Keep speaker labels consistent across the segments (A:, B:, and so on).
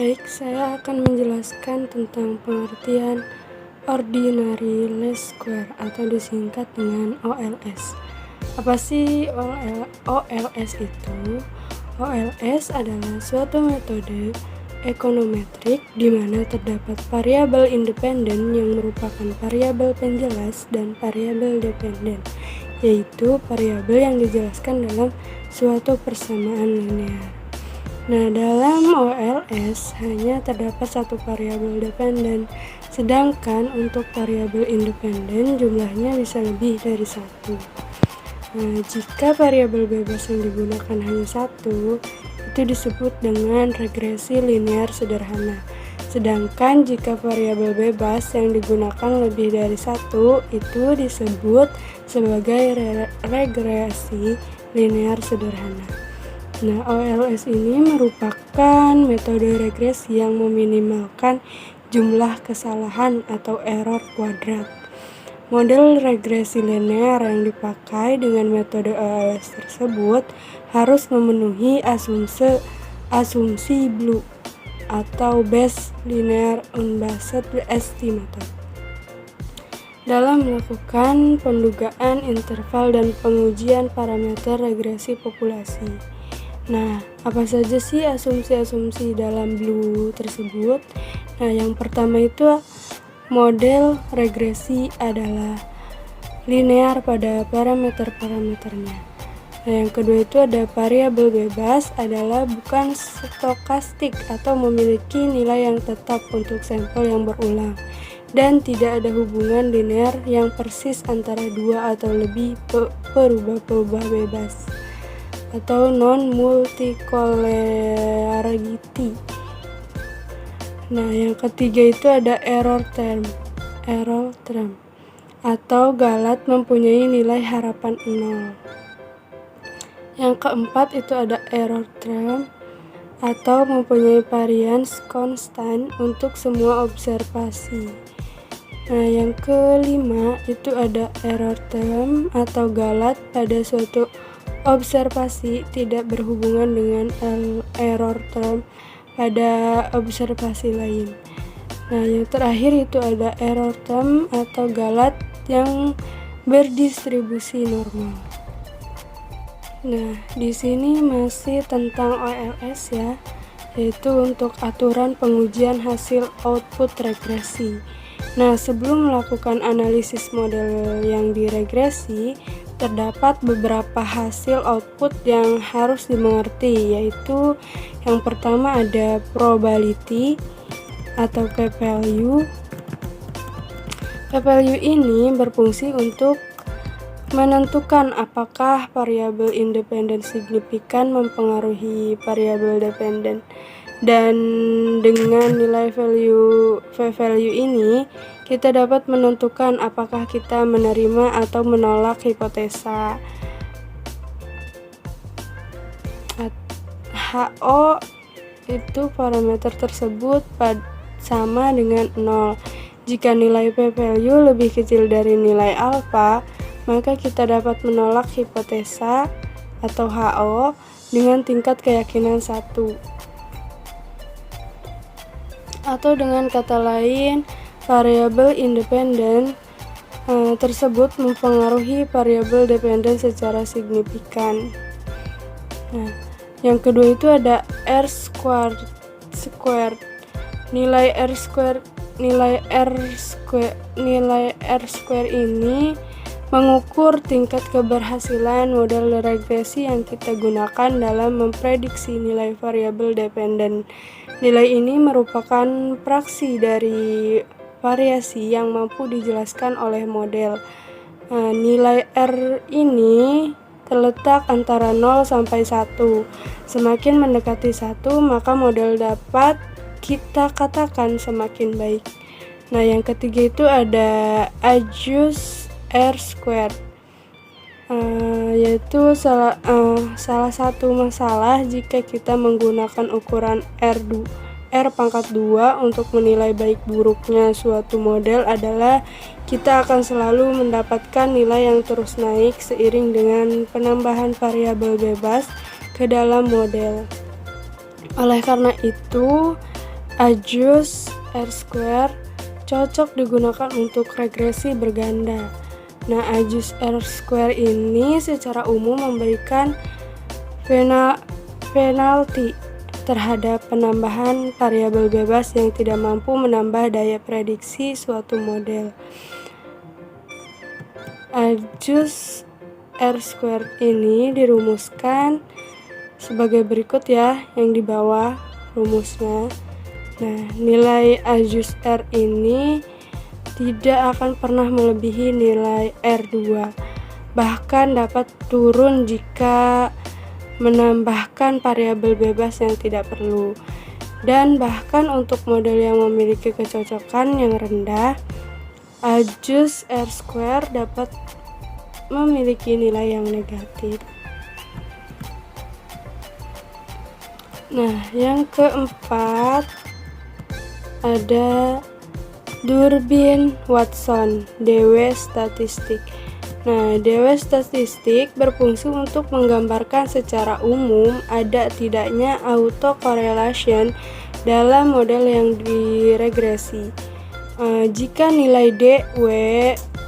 A: Baik, saya akan menjelaskan tentang pengertian Ordinary Least Square atau disingkat dengan OLS. Apa sih OLS itu? OLS adalah suatu metode ekonometrik di mana terdapat variabel independen yang merupakan variabel penjelas dan variabel dependen, yaitu variabel yang dijelaskan dalam suatu persamaan linear. Nah, dalam OLS hanya terdapat satu variabel dependen, sedangkan untuk variabel independen jumlahnya bisa lebih dari satu. Nah, jika variabel bebas yang digunakan hanya satu, itu disebut dengan regresi linear sederhana. Sedangkan jika variabel bebas yang digunakan lebih dari satu, itu disebut sebagai regresi linear sederhana. Nah, OLS ini merupakan metode regresi yang meminimalkan jumlah kesalahan atau error kuadrat. Model regresi linear yang dipakai dengan metode OLS tersebut harus memenuhi asumsi BLEU atau Bayes Linear Unbiased Estimator dalam melakukan pendugaan interval dan pengujian parameter regresi populasi. Nah, apa saja sih asumsi-asumsi dalam BLEU tersebut? Nah, yang pertama itu model regresi adalah linear pada parameter-parameternya. Nah, yang kedua itu ada variabel bebas adalah bukan stokastik atau memiliki nilai yang tetap untuk sampel yang berulang, dan tidak ada hubungan linear yang persis antara dua atau lebih perubah-perubah bebas atau non-multicollinearity. Nah, yang ketiga itu ada error term atau galat mempunyai nilai harapan 0. Yang keempat itu ada error term atau mempunyai variance konstan untuk semua observasi. Nah, yang kelima itu ada error term atau galat pada suatu observasi tidak berhubungan dengan error term pada observasi lain. Nah, yang terakhir itu ada error term atau galat yang berdistribusi normal. Nah, di sini masih tentang OLS ya, yaitu untuk aturan pengujian hasil output regresi. Nah, sebelum melakukan analisis model yang diregresi, terdapat beberapa hasil output yang harus dimengerti, yaitu yang pertama ada probability atau p-value. P-value ini berfungsi untuk menentukan apakah variabel independen signifikan mempengaruhi variabel dependen. Dan dengan nilai p-value ini kita dapat menentukan apakah kita menerima atau menolak hipotesa. HO itu parameter tersebut sama dengan 0. Jika nilai p-value lebih kecil dari nilai alfa, maka kita dapat menolak hipotesa atau HO dengan tingkat keyakinan 1. Atau dengan kata lain, variabel independen tersebut mempengaruhi variabel dependen secara signifikan. Nah, yang kedua itu ada R squared. Nilai R square ini mengukur tingkat keberhasilan model regresi yang kita gunakan dalam memprediksi nilai variabel dependen. Nilai ini merupakan fraksi dari variasi yang mampu dijelaskan oleh model. Nilai R ini terletak antara 0 sampai 1. Semakin mendekati 1, maka model dapat kita katakan semakin baik. Nah, yang ketiga itu ada adjust R squared, yaitu salah satu masalah jika kita menggunakan ukuran R pangkat 2 untuk menilai baik buruknya suatu model adalah kita akan selalu mendapatkan nilai yang terus naik seiring dengan penambahan variabel bebas ke dalam model. Oleh karena itu, Ajus R-square cocok digunakan untuk regresi berganda. Nah, Ajus R-square ini secara umum memberikan penalti terhadap penambahan variabel bebas yang tidak mampu menambah daya prediksi suatu model. Ajus R-square ini dirumuskan sebagai berikut ya, yang di bawah rumusnya. Nah, nilai Ajus R ini tidak akan pernah melebihi nilai R2, bahkan dapat turun jika menambahkan variabel bebas yang tidak perlu. Dan bahkan untuk model yang memiliki kecocokan yang rendah, Ajus R-square dapat memiliki nilai yang negatif. Nah, yang keempat ada Durbin Watson DW statistik. Nah, DW statistik berfungsi untuk menggambarkan secara umum ada tidaknya autocorrelation dalam model yang diregresi. Jika nilai DW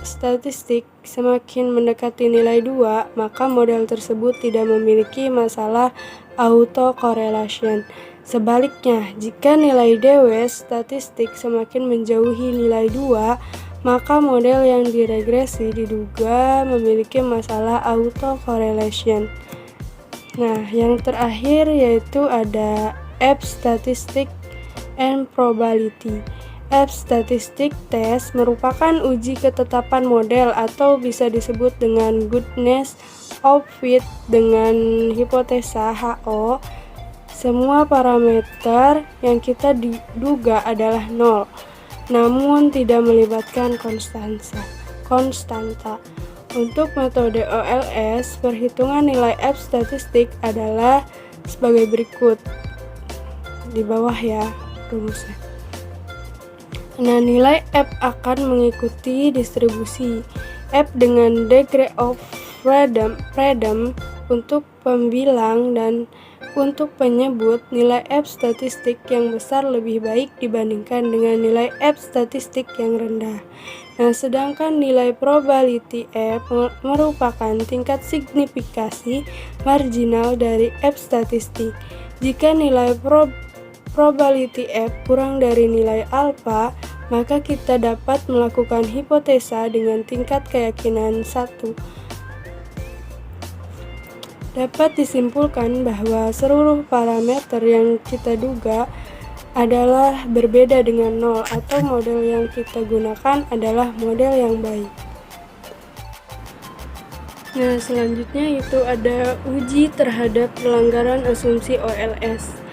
A: statistik semakin mendekati nilai 2, maka model tersebut tidak memiliki masalah autocorrelation. Sebaliknya, jika nilai DW statistik semakin menjauhi nilai 2, maka model yang diregresi diduga memiliki masalah autocorrelation. Nah, yang terakhir yaitu ada App Statistic and Probability. App Statistic Test merupakan uji ketetapan model atau bisa disebut dengan goodness of fit dengan hipotesa HO. Semua parameter yang kita duga adalah 0, namun tidak melibatkan konstanta. Untuk metode OLS, perhitungan nilai F statistik adalah sebagai berikut. Di bawah ya rumusnya. Nah, nilai F akan mengikuti distribusi F dengan degree of freedom untuk pembilang dan untuk penyebut. Nilai F statistik yang besar lebih baik dibandingkan dengan nilai F statistik yang rendah. Nah, sedangkan nilai probability F merupakan tingkat signifikasi marginal dari F statistik. Jika nilai probability F kurang dari nilai alfa, maka kita dapat melakukan hipotesa dengan tingkat keyakinan 1. Dapat disimpulkan bahwa seluruh parameter yang kita duga adalah berbeda dengan 0 atau model yang kita gunakan adalah model yang baik. Nah, selanjutnya itu ada uji terhadap pelanggaran asumsi OLS.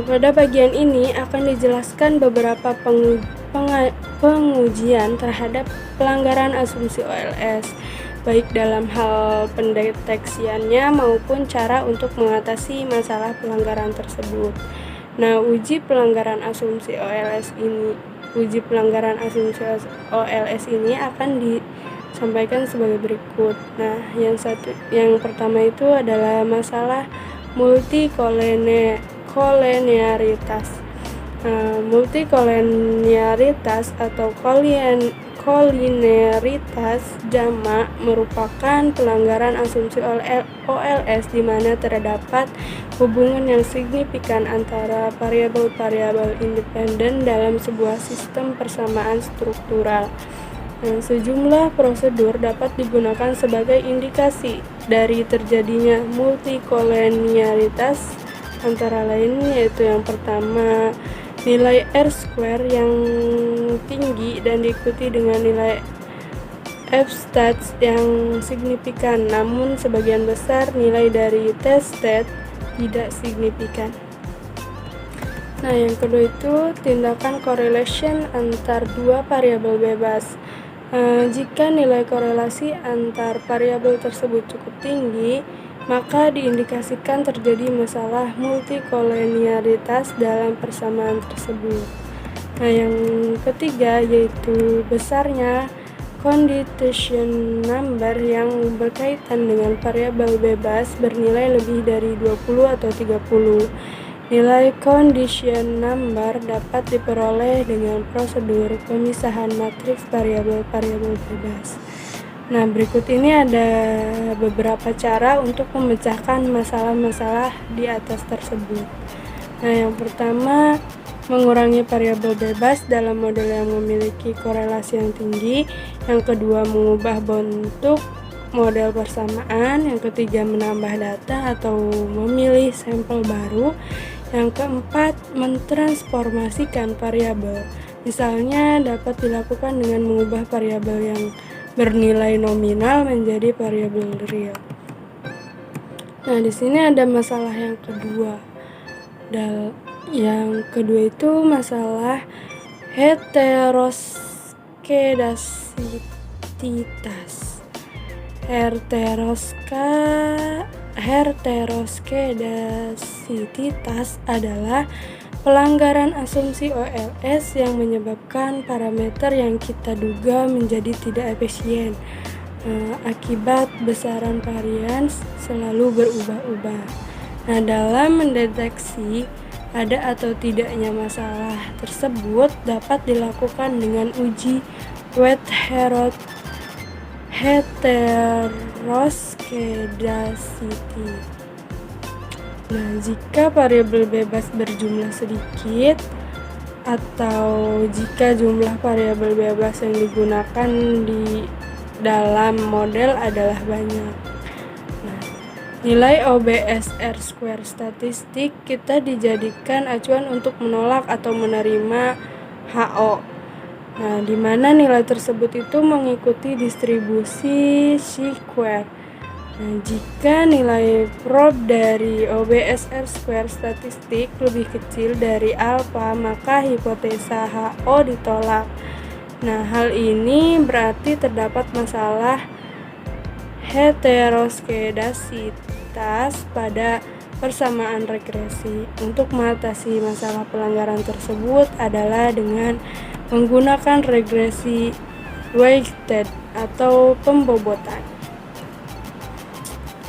A: Pada bagian ini akan dijelaskan beberapa pengujian terhadap pelanggaran asumsi OLS, baik dalam hal pendeteksiannya maupun cara untuk mengatasi masalah pelanggaran tersebut. Nah, uji pelanggaran asumsi OLS ini akan disampaikan sebagai berikut. Nah, yang pertama itu adalah masalah multikoleniaritas. Multikoleniaritas atau kolineritas jamak merupakan pelanggaran asumsi OLS di mana terdapat hubungan yang signifikan antara variabel-variabel independen dalam sebuah sistem persamaan struktural. Sejumlah prosedur dapat digunakan sebagai indikasi dari terjadinya multikoleniaritas, antara lain yaitu yang pertama, nilai R-square yang tinggi dan diikuti dengan nilai F-stats yang signifikan, namun sebagian besar nilai dari T-stat tidak signifikan. Nah, yang kedua itu tindakan correlation antar dua variabel bebas. Jika nilai korelasi antar variabel tersebut cukup tinggi, maka diindikasikan terjadi masalah multikoleniaritas dalam persamaan tersebut. Nah, yang ketiga yaitu besarnya condition number yang berkaitan dengan variabel bebas bernilai lebih dari 20 atau 30. Nilai condition number dapat diperoleh dengan prosedur pemisahan matriks variabel-variabel bebas. Nah, berikut ini ada beberapa cara untuk memecahkan masalah-masalah di atas tersebut. Nah, yang pertama, mengurangi variabel bebas dalam model yang memiliki korelasi yang tinggi. Yang kedua, mengubah bentuk model persamaan. Yang ketiga, menambah data atau memilih sampel baru. Yang keempat, mentransformasikan variabel. Misalnya dapat dilakukan dengan mengubah variabel yang bernilai nominal menjadi variabel real. Nah, di sini ada masalah yang kedua. Yang kedua itu masalah heteroskedasitas. Heteroskedasitas adalah pelanggaran asumsi OLS yang menyebabkan parameter yang kita duga menjadi tidak efisien akibat besaran varians selalu berubah-ubah. Nah, dalam mendeteksi ada atau tidaknya masalah tersebut dapat dilakukan dengan uji weight heteroskedasity. Nah, jika variabel bebas berjumlah sedikit atau jika jumlah variabel bebas yang digunakan di dalam model adalah banyak. Nah, nilai OBSR² statistik kita dijadikan acuan untuk menolak atau menerima HO. Nah, di mana nilai tersebut itu mengikuti distribusi chi-square. Nah, jika nilai prob dari OBSR² statistik lebih kecil dari alfa, maka hipotesa HO ditolak. Nah, hal ini berarti terdapat masalah heteroskedasitas pada persamaan regresi. Untuk mengatasi masalah pelanggaran tersebut adalah dengan menggunakan regresi weighted atau pembobotan.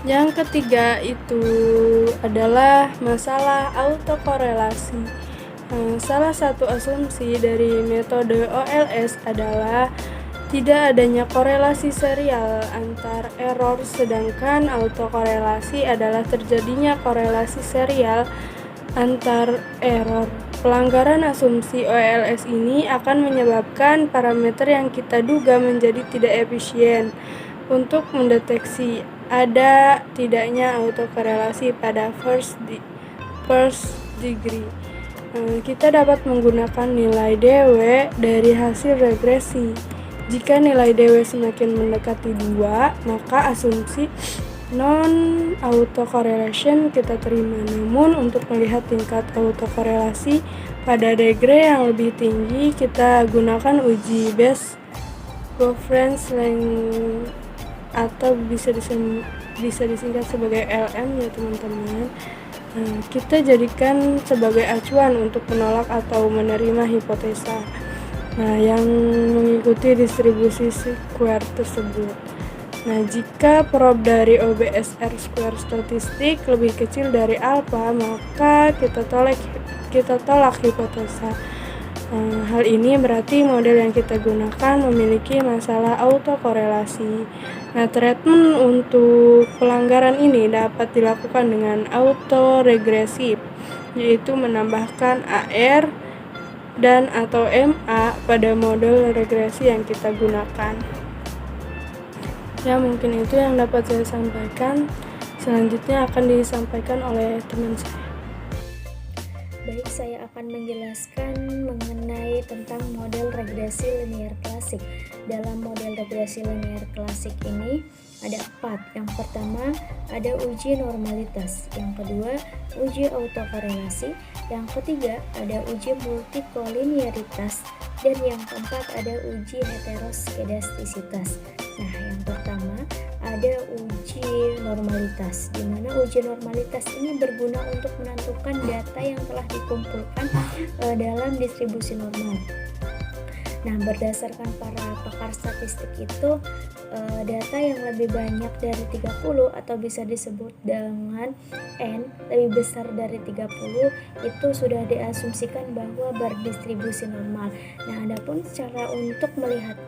A: Yang ketiga itu adalah masalah autokorelasi. Salah satu asumsi dari metode OLS adalah tidak adanya korelasi serial antar error, sedangkan autokorelasi adalah terjadinya korelasi serial antar error. Pelanggaran asumsi OLS ini akan menyebabkan parameter yang kita duga menjadi tidak efisien. Untuk mendeteksi ada tidaknya autokorelasi pada first degree, kita dapat menggunakan nilai DW dari hasil regresi. Jika nilai DW semakin mendekati 2, maka asumsi non-autocorrelation kita terima. Namun untuk melihat tingkat autokorelasi pada degree yang lebih tinggi, kita gunakan uji Best Governance Length atau bisa disingkat sebagai LM ya teman-teman. Kita jadikan sebagai acuan untuk menolak atau menerima hipotesa yang mengikuti distribusi square tersebut. Nah, jika prob dari OBSR² statistik lebih kecil dari alfa, maka kita tolak hipotesa. Hal ini berarti model yang kita gunakan memiliki masalah autokorelasi. Nah, treatment untuk pelanggaran ini dapat dilakukan dengan autoregresif, yaitu menambahkan AR dan atau MA pada model regresi yang kita gunakan. Ya, mungkin itu yang dapat saya sampaikan. Selanjutnya akan disampaikan oleh teman saya.
B: Baik, saya akan menjelaskan mengenai tentang model regresi linear klasik. Dalam model regresi linear klasik ini ada 4. Yang pertama ada uji normalitas, yang kedua uji autokorelasi, yang ketiga ada uji multikolinearitas, dan yang keempat ada uji heteroskedastisitas. Nah, yang pertama ada uji normalitas, di mana uji normalitas ini berguna untuk menentukan data yang telah dikumpulkan dalam distribusi normal. Nah, berdasarkan para pakar statistik itu data yang lebih banyak dari 30 atau bisa disebut dengan N lebih besar dari 30 itu sudah diasumsikan bahwa berdistribusi normal. Nah, adapun cara untuk melihat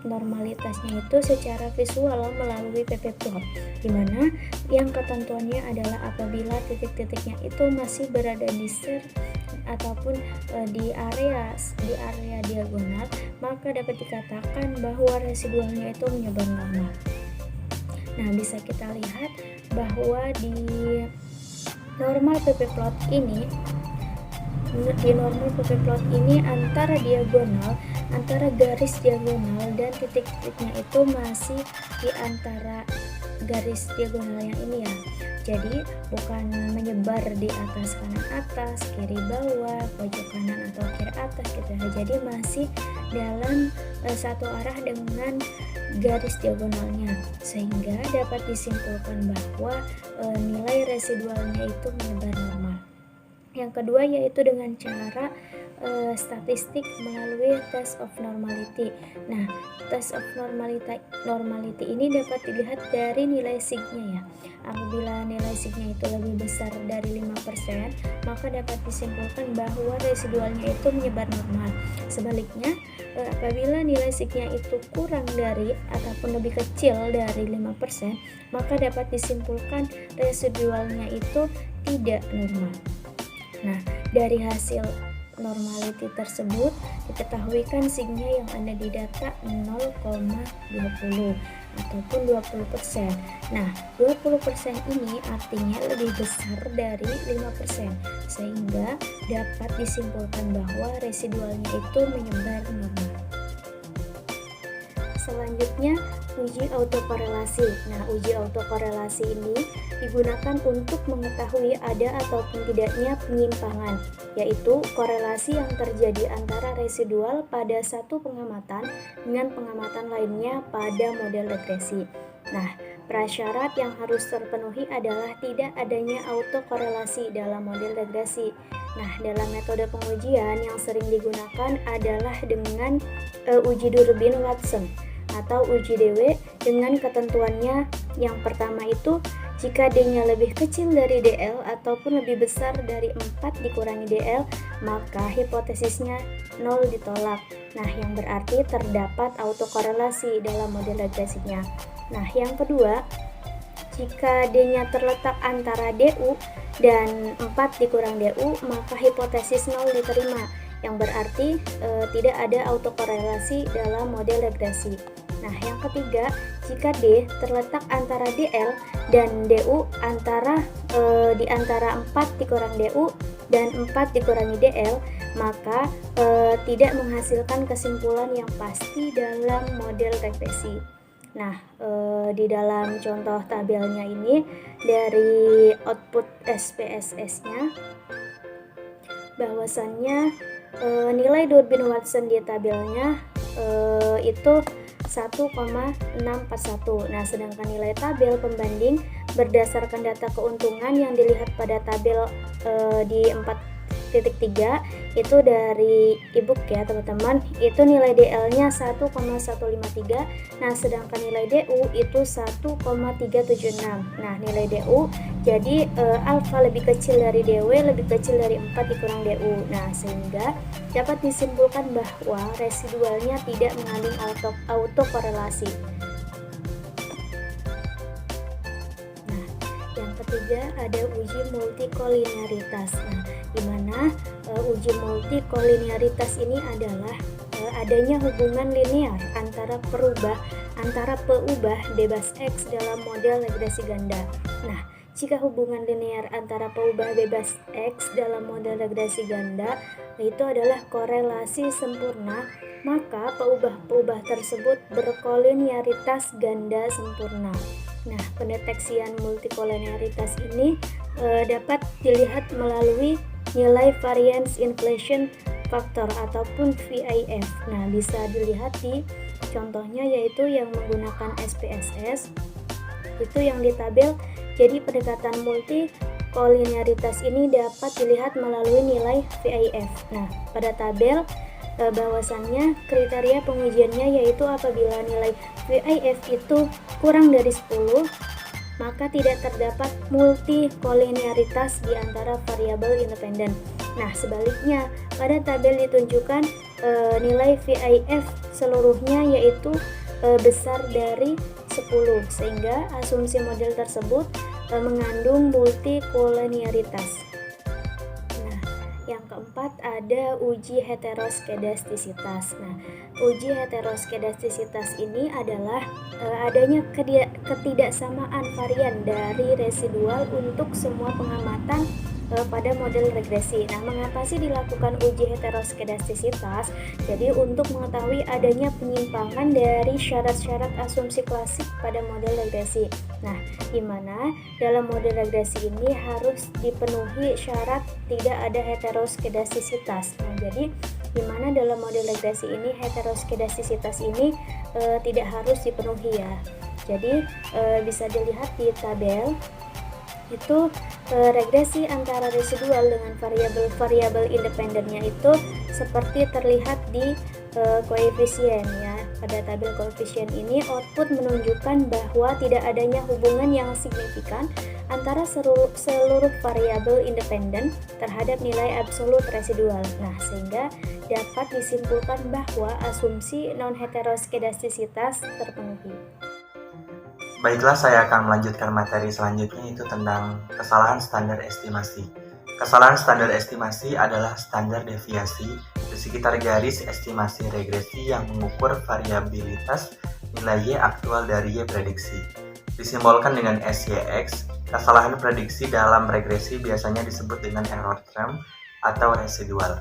B: normalitasnya itu secara visual melalui ppplot, di mana yang ketentuannya adalah apabila titik-titiknya itu masih berada di ataupun di area diagonal, maka dapat dikatakan bahwa residualnya itu menyebar normal. Nah, bisa kita lihat bahwa di normal ppplot ini antara garis diagonal dan titik-titiknya itu masih di antara garis diagonal yang ini ya. Jadi bukan menyebar di atas kanan atas, kiri bawah, pojok kanan atau kiri atas gitu ya. Jadi masih dalam satu arah dengan garis diagonalnya, sehingga dapat disimpulkan bahwa nilai residualnya itu menyebar normal. Yang kedua yaitu dengan cara statistik melalui test of normality. Nah, test of normality ini dapat dilihat dari nilai signya ya. Apabila nilai signya itu lebih besar dari 5%, maka dapat disimpulkan bahwa residualnya itu menyebar normal. Sebaliknya, apabila nilai signya itu kurang dari ataupun lebih kecil dari 5%, maka dapat disimpulkan residualnya itu tidak normal. Nah, dari hasil normality tersebut diketahui kan signya yang ada di data 0,20 ataupun 20%. Nah, 20% ini artinya lebih besar dari 5%, sehingga dapat disimpulkan bahwa residualnya itu menyebar normal. Selanjutnya, uji autokorelasi. Nah, uji autokorelasi ini digunakan untuk mengetahui ada ataupun tidaknya penyimpangan, yaitu korelasi yang terjadi antara residual pada satu pengamatan dengan pengamatan lainnya pada model regresi. Nah, prasyarat yang harus terpenuhi adalah tidak adanya autokorelasi dalam model regresi. Nah, dalam metode pengujian yang sering digunakan adalah dengan uji Durbin-Watson atau uji DW dengan ketentuannya yang pertama itu jika D-nya lebih kecil dari DL ataupun lebih besar dari 4 dikurangi DL, maka hipotesisnya 0 ditolak. Nah, yang berarti terdapat autokorelasi dalam model regresinya. Nah, yang kedua, jika D-nya terletak antara DU dan 4 dikurang DU, maka hipotesis 0 diterima, yang berarti tidak ada autokorelasi dalam model regresi. Nah, yang ketiga, jika D terletak antara DL dan DU di antara 4 dikurang DU dan 4 dikurangi DL, maka tidak menghasilkan kesimpulan yang pasti dalam model regresi. Nah, di dalam contoh tabelnya ini dari output SPSS-nya bahwasannya nilai Durbin-Watson di tabelnya itu 1,641. Nah, sedangkan nilai tabel pembanding berdasarkan data keuntungan yang dilihat pada tabel di 4.3 itu dari ebook ya teman-teman, itu nilai DL-nya 1,153. Nah, sedangkan nilai DU itu 1,376. Nah, nilai DU jadi alfa lebih kecil dari DW, lebih kecil dari 4 dikurang DU. Nah, sehingga dapat disimpulkan bahwa residualnya tidak mengandung autokorelasi. Nah, yang ketiga ada uji multikolinearitas. Nah, di mana uji multikolinearitas ini adalah adanya hubungan linear antara peubah bebas X dalam model regresi ganda. Nah, jika hubungan linear antara peubah bebas X dalam model regresi ganda itu adalah korelasi sempurna, maka peubah-peubah tersebut berkolinearitas ganda sempurna. Nah, pendeteksian multikolinearitas ini dapat dilihat melalui nilai variance inflation factor ataupun VIF. Nah, bisa dilihat di contohnya yaitu yang menggunakan SPSS itu yang di tabel. Jadi pendekatan multi kolinearitas ini dapat dilihat melalui nilai VIF. Nah, pada tabel bahwasannya kriteria pengujiannya yaitu apabila nilai VIF itu kurang dari 10, maka tidak terdapat multikolinearitas di antara variabel independen. Nah, sebaliknya, pada tabel ditunjukkan nilai VIF seluruhnya yaitu besar dari 10, sehingga asumsi model tersebut mengandung multikolinearitas. Nah, yang keempat ada uji heteroskedastisitas. Nah, uji heteroskedastisitas ini adalah adanya ketidaksamaan varian dari residual untuk semua pengamatan pada model regresi. Nah, mengapa sih dilakukan uji heteroskedastisitas? Jadi untuk mengetahui adanya penyimpangan dari syarat-syarat asumsi klasik pada model regresi. Nah, di mana dalam model regresi ini harus dipenuhi syarat tidak ada heteroskedastisitas. Nah, jadi di mana dalam model regresi ini heteroskedastisitas ini tidak harus dipenuhi ya. Jadi bisa dilihat di tabel itu regresi antara residual dengan variabel independennya itu seperti terlihat di koefisien ya. Pada tabel koefisien ini output menunjukkan bahwa tidak adanya hubungan yang signifikan antara seluruh variabel independen terhadap nilai absolut residual. Nah, sehingga dapat disimpulkan bahwa asumsi non-heteroskedastisitas terpenuhi.
C: Baiklah, saya akan melanjutkan materi selanjutnya, itu tentang kesalahan standar estimasi. Kesalahan standar estimasi adalah standar deviasi di sekitar garis estimasi regresi yang mengukur variabilitas nilai Y aktual dari Y prediksi. Disimbolkan dengan SYX, kesalahan prediksi dalam regresi biasanya disebut dengan error term atau residual.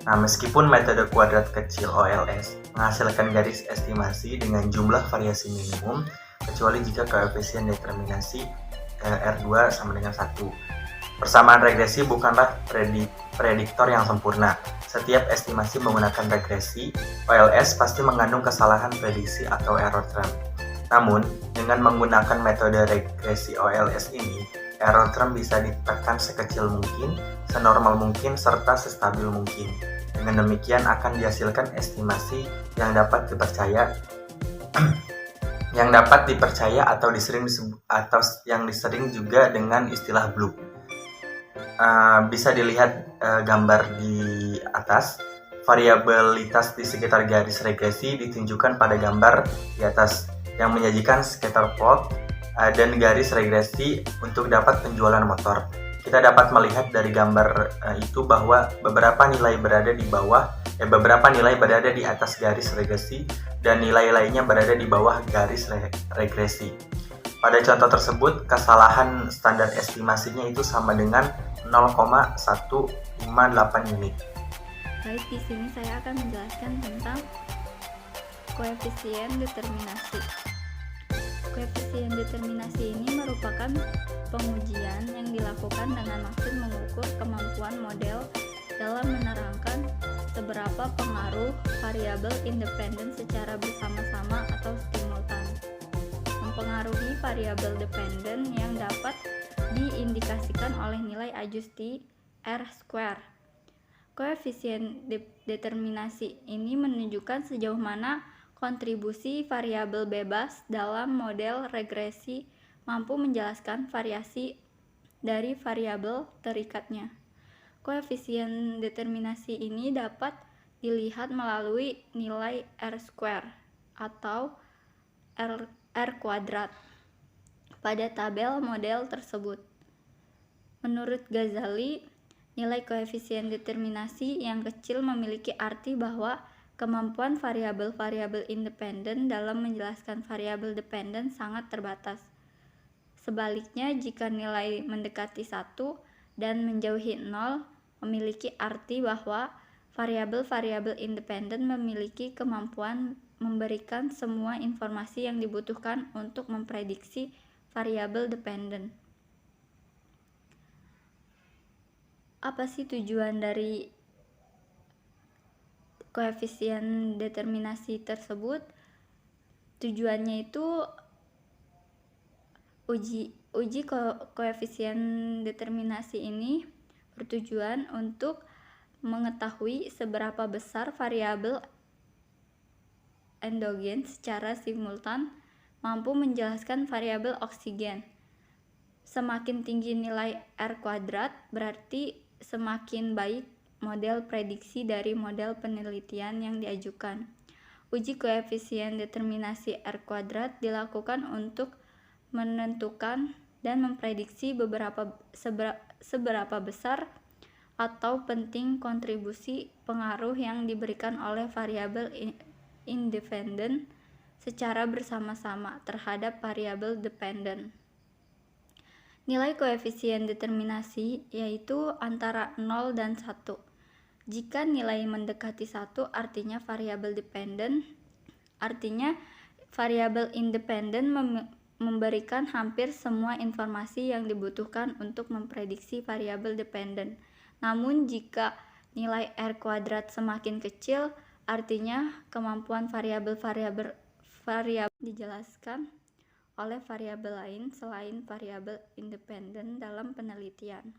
C: Nah, meskipun metode kuadrat kecil OLS menghasilkan garis estimasi dengan jumlah variasi minimum, kecuali jika koefisien determinasi R2 sama dengan 1. Persamaan regresi bukanlah prediktor yang sempurna. Setiap estimasi menggunakan regresi, OLS pasti mengandung kesalahan prediksi atau error term. Namun, dengan menggunakan metode regresi OLS ini, error term bisa ditekan sekecil mungkin, senormal mungkin, serta sestabil mungkin. Dengan demikian akan dihasilkan estimasi yang dapat dipercaya atau yang disering juga dengan istilah BLUP. Bisa dilihat gambar di atas. Variabilitas di sekitar garis regresi ditunjukkan pada gambar di atas yang menyajikan scatter plot dan garis regresi untuk dapat penjualan motor. Kita dapat melihat dari gambar itu bahwa beberapa nilai berada di atas garis regresi dan nilai lainnya berada di bawah garis regresi. Pada contoh tersebut, kesalahan standar estimasinya itu sama dengan 0,158 unit.
D: Baik, di sini saya akan menjelaskan tentang koefisien determinasi. Koefisien determinasi ini merupakan pengujian yang dilakukan dengan maksud mengukur kemampuan model dalam menerangkan seberapa pengaruh variabel independen secara bersama-sama atau simultan mempengaruhi variabel dependen yang dapat diindikasikan oleh nilai ajusti R². Koefisien determinasi ini menunjukkan sejauh mana kontribusi variabel bebas dalam model regresi mampu menjelaskan variasi dari variabel terikatnya. Koefisien determinasi ini dapat dilihat melalui nilai R² atau R kuadrat pada tabel model tersebut. Menurut Ghazali, nilai koefisien determinasi yang kecil memiliki arti bahwa kemampuan variabel-variabel independen dalam menjelaskan variabel dependen sangat terbatas. Sebaliknya, jika nilai mendekati 1 dan menjauhi 0, memiliki arti bahwa variabel-variabel independen memiliki kemampuan memberikan semua informasi yang dibutuhkan untuk memprediksi variabel dependen. Apa sih tujuan dari koefisien determinasi tersebut? Tujuannya itu Uji koefisien determinasi ini bertujuan untuk mengetahui seberapa besar variabel endogen secara simultan mampu menjelaskan variabel oksigen. Semakin tinggi nilai R kuadrat, berarti semakin baik model prediksi dari model penelitian yang diajukan. Uji koefisien determinasi R kuadrat dilakukan untuk menentukan dan memprediksi seberapa besar atau penting kontribusi pengaruh yang diberikan oleh variabel independen secara bersama-sama terhadap variabel dependen. Nilai koefisien determinasi yaitu antara 0 dan 1. Jika nilai mendekati 1 artinya variabel dependen, artinya variabel independen memberikan hampir semua informasi yang dibutuhkan untuk memprediksi variabel dependen. Namun jika nilai R kuadrat semakin kecil, artinya kemampuan variabel dijelaskan oleh variabel lain selain variabel independen dalam penelitian.